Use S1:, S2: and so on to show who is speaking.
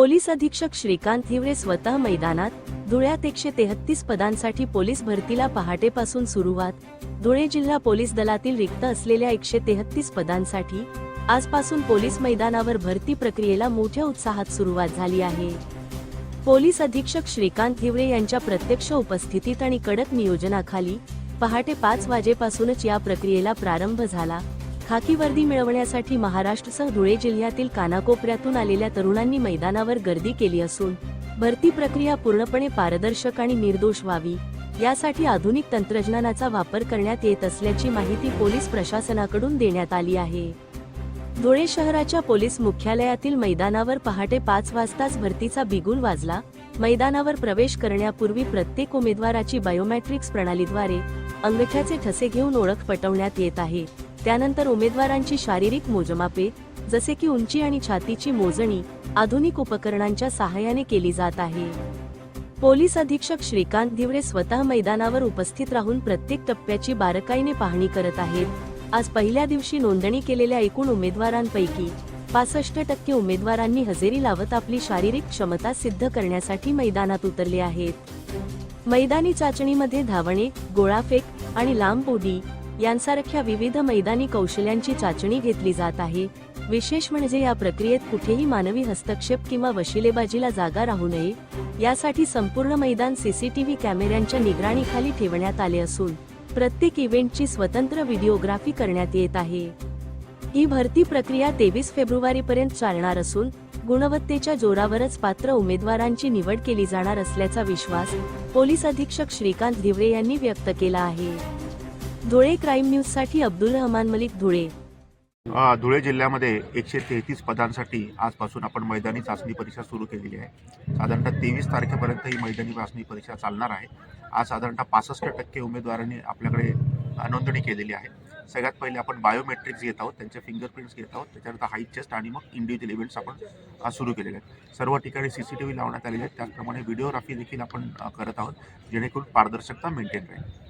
S1: Police अधीक्षक श्रीकांत हिवरे स्वतः मैदानात. धुळ्यात 133 पदांसाठी पोलीस भरतीला पहाटेपासून सुरुवात. धुळे जिल्हा पोलीस दलातील रिक्त असलेल्या 133 पदांसाठी आजपासून पोलीस मैदानावर भरती प्रक्रियेला मोठ्या उत्साहात सुरुवात झाली आहे. पोलीस अधीक्षक श्रीकांत हिवरे यांच्या प्रत्यक्ष उपस्थितीत आणि कडक नियोजनाखाली पहाटे 5 वाजेपासूनच या प्रक्रियेला प्रारंभ झाला. खाकी वर्दी मिळवण्यासाठी महाराष्ट्रासह धुळे जिल्ह्यातील कानाकोपऱ्यातून आलेल्या तरुणांनी मैदानावर गर्दी केली असून भरती प्रक्रिया पूर्णपणे पारदर्शक आणि निर्दोष व्हावी यासाठी आधुनिक तंत्रज्ञानाचा वापर करण्यात येत असल्याची माहिती पोलीस प्रशासनाकडून देण्यात आली आहे. धुळे शहराच्या पोलीस मुख्यालयातील मैदानावर पहाटे 5 वाजताच भरतीचा बिगुल वाजला. मैदानावर प्रवेश करण्यापूर्वी प्रत्येक उमेदवाराची बायोमेट्रिक्स प्रणालीद्वारे अंगठ्याचे ठसे घेऊन ओळख पटवण्यात येत आहे. त्यानंतर उमेदवारांची शारीरिक मोजमापे जसे की उंची आणि छातीची मोजणी आधुनिक उपकरणांच्या सहाय्याने केली जात आहे. पोलीस अधीक्षक श्रीकांत हिवरे स्वतः मैदानावर उपस्थित राहून प्रत्येक टप्प्याची बारकाईने पाहणी करत आहेत. आज पहिल्या दिवशी नोंदणी केलेल्या एकूण उमेदवारांपैकी 65% उमेदवारांनी हजेरी लावत आपली शारीरिक क्षमता सिद्ध करण्यासाठी मैदानात उतरले आहेत. मैदानी चाचणीमध्ये धावणे, गोळाफेक आणि लांब उडी यांसारख्या विविध मैदानी कौशल्यांची चाचणी घेतली जात आहे. विशेष म्हणजे या प्रक्रियेत कुठेही मानवी हस्तक्षेप किंवा वशिलेबाजीला जागा राहू नये यासाठी संपूर्ण मैदान सीसीटीव्ही कॅमेऱ्यांच्या निगराणीखाली ठेवण्यात आले असून प्रत्येक इव्हेंटची स्वतंत्र व्हिडिओग्राफी करण्यात येत आहे. ही भरती प्रक्रिया 23 फेब्रुवारीपर्यंत चालणार असून गुणवत्तेच्या जोरावरच पात्र उमेदवारांची निवड केली जाणार असल्याचा विश्वास पोलीस अधीक्षक श्रीकांत हिवरे यांनी व्यक्त केला आहे. धुळे क्राईम न्यूज साठी अब्दुल रहमान मलिक, धुळे.
S2: धुळे जिल्ह्यामध्ये 133 पदांसाठी आजपासून आपण मैदानी चाचणी परीक्षा सुरू केलेली आहे. साधारणतः 23 तारखेपर्यंत ही मैदानी चाचणी परीक्षा चालणार आहे. आज साधारणतः 65% उमेदवारांनी आपल्याकडे नोंदणी केलेली आहे. सगळ्यात पहिले आपण बायोमेट्रिक्स घेत आहोत, त्यांचे फिंगरप्रिंट्स घेत आहोत. त्याच्यानंतर हाईट, चेस्ट आणि मग इंडिव्हिज्युअल इव्हेंट्स आपण सुरू केलेले आहेत. सर्व ठिकाणी CCTV लावण्यात आलेले आहेत. त्याचप्रमाणे व्हिडिओग्राफी देखील आपण करत आहोत जेणेकरून पारदर्शकता मेंटेन राहील.